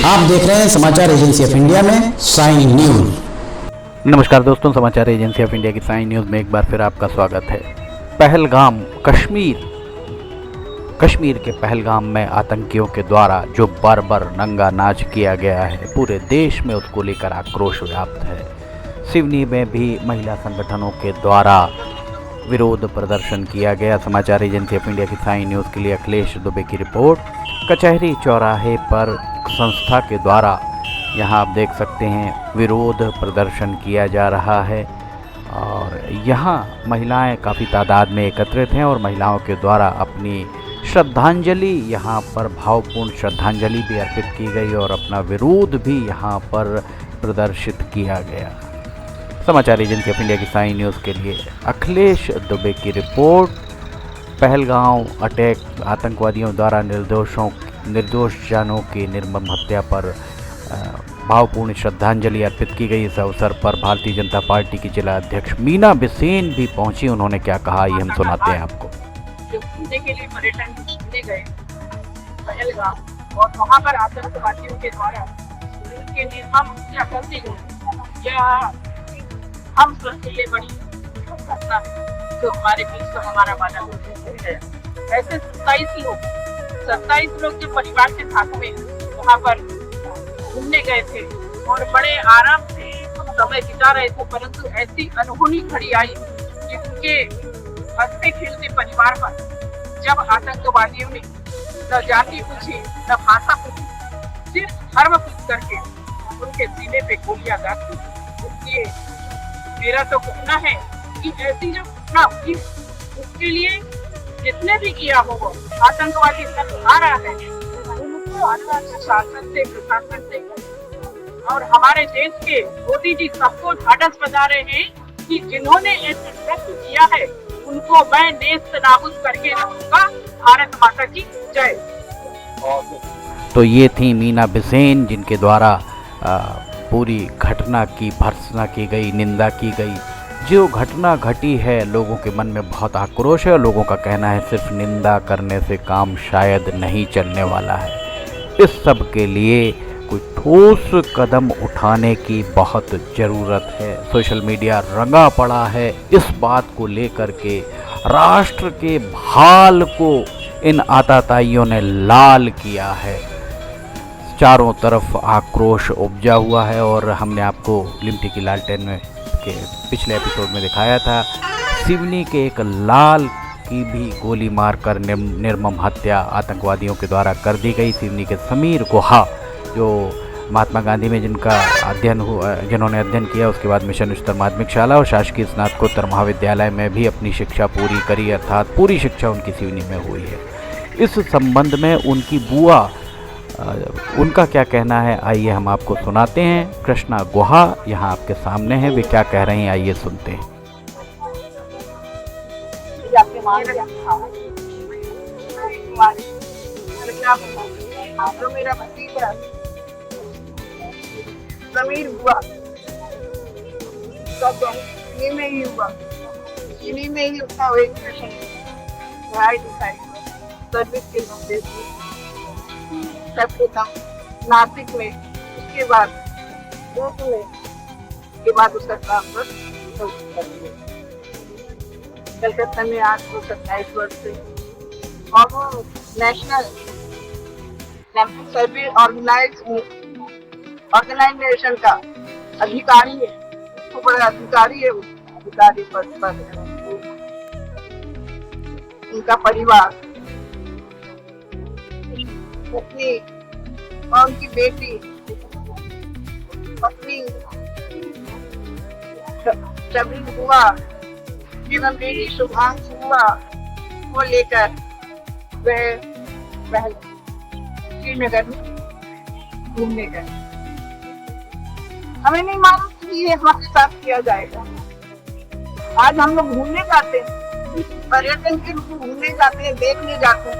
आप देख रहे हैं समाचार एजेंसी ऑफ इंडिया में साइन न्यूज। नमस्कार दोस्तों, समाचार एजेंसी ऑफ इंडिया की साइन न्यूज़ में एक बार फिर आपका स्वागत है। पहलगाम कश्मीर के पहलगाम में आतंकियों के द्वारा जो बर्बर नंगा नाच किया गया है, पूरे देश में उसको लेकर आक्रोश व्याप्त है। सिवनी में भी महिला संगठनों के द्वारा विरोध प्रदर्शन किया गया। समाचार एजेंसी ऑफ इंडिया की साइन न्यूज़ के लिए अखिलेश दुबे की रिपोर्ट। कचहरी चौराहे पर संस्था के द्वारा यहाँ आप देख सकते हैं विरोध प्रदर्शन किया जा रहा है और यहाँ महिलाएं काफ़ी तादाद में एकत्रित हैं और महिलाओं के द्वारा अपनी श्रद्धांजलि यहाँ पर भावपूर्ण श्रद्धांजलि भी अर्पित की गई और अपना विरोध भी यहाँ पर प्रदर्शित किया गया। समाचार एजेंसी ऑफ इंडिया की साइन न्यूज़ के लिए अखिलेश दुबे की रिपोर्ट। पहलगाम अटैक आतंकवादियों द्वारा निर्दोष जानों की निर्मम हत्या पर भावपूर्ण श्रद्धांजलि अर्पित की गई। इस अवसर पर भारतीय जनता पार्टी की जिला अध्यक्ष मीना बिसेन भी पहुंची। उन्होंने क्या कहा ये हम सुनाते हैं आपको। जो घूमने के लिए पर्यटन घूमने गए पहलगाम और वहाँ पर आतंकवादियों के द्वारा उनके निर्मम हत्या कर दी गई, यह हम सबके लिए बड़ी घटना है जो हमारे बीच का हमारा वादा है। ऐसे 27 लोग जो परिवार के साथ में वहाँ पर घूमने गए थे और बड़े आराम से समय बिता रहे थे, परंतु ऐसी अनहोनी घड़ी आई कि उनके हंसते खेलते परिवार पर जब आतंकवादियों ने न जाति पूछी न भाषा पूछी, सिर्फ धर्म पूछ करके उनके सीने पे गोलियां दाग दी। इसलिए मेरा तो कहना है कि ऐसी जो घटना हुई उसके लिए जितने भी किया हो आतंकवादी आ रहा है उनको शासन से प्रशासन से और हमारे देश के मोदी जी सबको ढाढ़स बजा रहे हैं कि जिन्होंने ऐसा कृत्य किया है उनको मैं नेस्त नाबूद करके रखूंगा। भारत माता की जय। तो ये थी मीना बिसेन जिनके द्वारा पूरी घटना की भर्त्सना की गई, निंदा की गई। जो घटना घटी है लोगों के मन में बहुत आक्रोश है और लोगों का कहना है सिर्फ निंदा करने से काम शायद नहीं चलने वाला है। इस सब के लिए कोई ठोस कदम उठाने की बहुत ज़रूरत है। सोशल मीडिया रंगा पड़ा है इस बात को लेकर के, राष्ट्र के भाल को इन आताताइयों ने लाल किया है। चारों तरफ आक्रोश उपजा हुआ है और हमने आपको लिमटी की लालटेन में के पिछले एपिसोड में दिखाया था। सिवनी के एक लाल की भी गोली मारकर निर्मम हत्या आतंकवादियों के द्वारा कर दी गई। सिवनी के समीर गुहा जो महात्मा गांधी में जिन्होंने अध्ययन किया, उसके बाद मिशन उच्चतर माध्यमिक शाला और शासकीय स्नातकोत्तर महाविद्यालय में भी अपनी शिक्षा पूरी करी, अर्थात पूरी शिक्षा उनकी सिवनी में हुई है। इस संबंध में उनकी बुआ उनका क्या कहना है आइए हम आपको सुनाते हैं। कृष्णा गुहा यहाँ आपके सामने हैं, वे क्या कह रही हैं आइए सुनते हैं। मेरा भतीजा समीर हुआ सब इन्हीं में ही हुआ, इन्हीं में ही उसका पढ़ाई लिखाई सर्विस के नौकरी नासिक में, उसके बाद के बाद उसका ट्रांसफर कलकत्ता में आज वो 27 वर्ष से और वो नेशनल सर्विस ऑर्गेनाइजेशन का अधिकारी है, तो बड़ा अधिकारी है, अधिकारी पद पर है। उनका परिवार पत्नी और उनकी बेटी पत्नी शबरी हुआ एवं बेटी शुभांशु हुआ को लेकर वह श्रीनगर में घूमने गए। हमें नहीं मालूम कि ये हमारे साथ किया जाएगा। आज हम लोग घूमने जाते हैं, पर्यटन के रूप में घूमने जाते हैं, देखने जाते हैं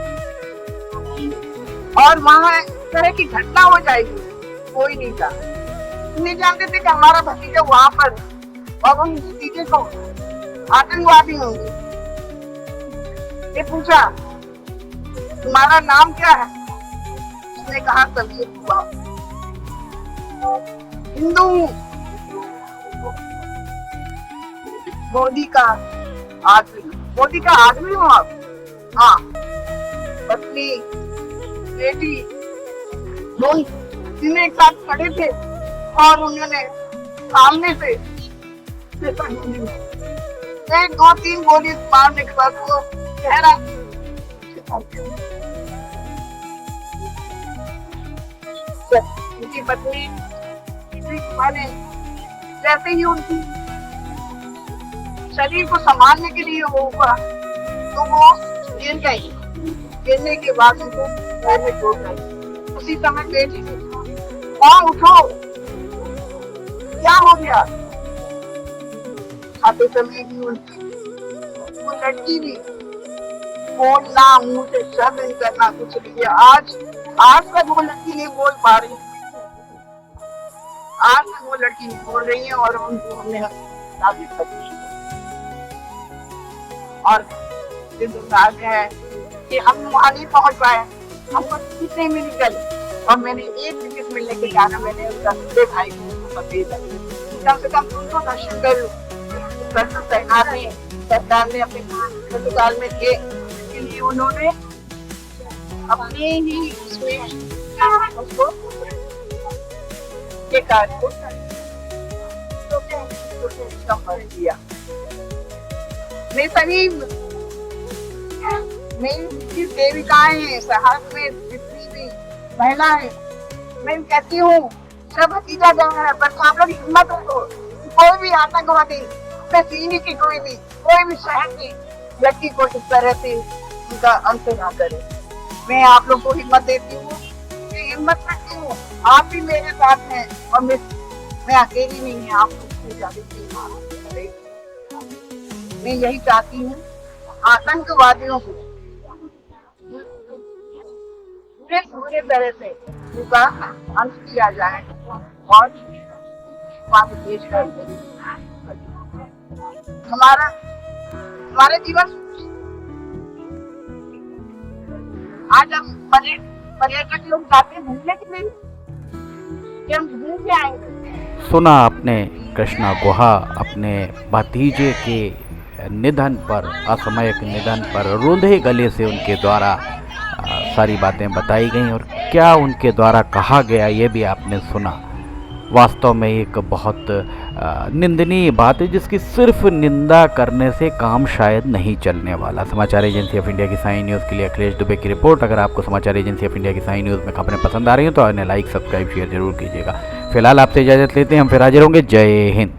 और वहाँ इस तरह की घटना हो जाएगी, कोई नहीं जानते थे कि हमारा भतीजा वहाँ पर और उन भतीजे को आतंकवादी होंगे। ये पूछा तुम्हारा नाम क्या है, उसने कहा समीर हुआ। हिंदू हूँ, मोदी का आदमी हो आप? हाँ, पत्नी बेटी दोनों तीनों एक साथ खड़े थे और उन्होंने सामने से एक दो तीन गोली मारने के बाद वो चेहरा उनकी पत्नी माने जैसे ही उनकी शरीर को संभालने के लिए होगा तो वो गिर गई। गिरने के बाद उनको पैर में चोट लगी। उसी समय बेटी मां उठो, क्या हो गया? खाते समय भी उनकी वो लड़की भी बोलना, मुंह से शब्द नहीं करना, कुछ नहीं। आज तक वो लड़की नहीं बोल पा रही, आज तक वो लड़की नहीं बोल रही है और उनको हमने और दुर्भाग्य है कि हम वहाँ नहीं पहुँच पाए। हमको टिकट नहीं मिली कल और मैंने एक टिकट मिलने के कारण मैंने उसका बड़े भाई को भेजा, कम से कम उनको दर्शन करूँ। सरकार ने अपने अस्पताल में थे, इसके लिए उन्होंने अपने ही उसमें उसको ये कार्य को संपर्क किया। मैं सभी मेरी सेविकाएं हैं, शहर में जितनी भी महिला है, मैं कहती हूँ सब भतीजा गए हैं, पर आप लोग हिम्मत रखो। कोई भी आतंकवादी सीने की कोई भी शहर की लड़की को इस तरह से उनका अंत ना करे। मैं आप लोग को हिम्मत देती हूँ, हिम्मत रखती हूँ। आप भी मेरे साथ हैं और मैं अकेली नहीं है। आप मैं यही चाहती हूँ आतंकवादियों को पूरे तरह से उनका अंत किया जाए और देश का हमारे जीवन। आज हम पर्यटक लोग जाते हैं घूमने के लिए, कि हम घूम के आएंगे। सुना आपने कृष्णा गुहा अपने भतीजे के निधन पर, असामयिक निधन पर रुंधे गले से उनके द्वारा सारी बातें बताई गई और क्या उनके द्वारा कहा गया ये भी आपने सुना। वास्तव में एक बहुत निंदनीय बात है जिसकी सिर्फ निंदा करने से काम शायद नहीं चलने वाला। समाचार एजेंसी ऑफ इंडिया की साई न्यूज़ के लिए अखिलेश दुबे की रिपोर्ट। अगर आपको समाचार एजेंसी ऑफ इंडिया की साई न्यूज़ में खबरें पसंद आ रही हैं तो इन्हें लाइक, सब्सक्राइब, शेयर जरूर कीजिएगा। फिलहाल आपसे इजाज़त लेते हैं, हम फिर हाजिर होंगे। जय हिंद।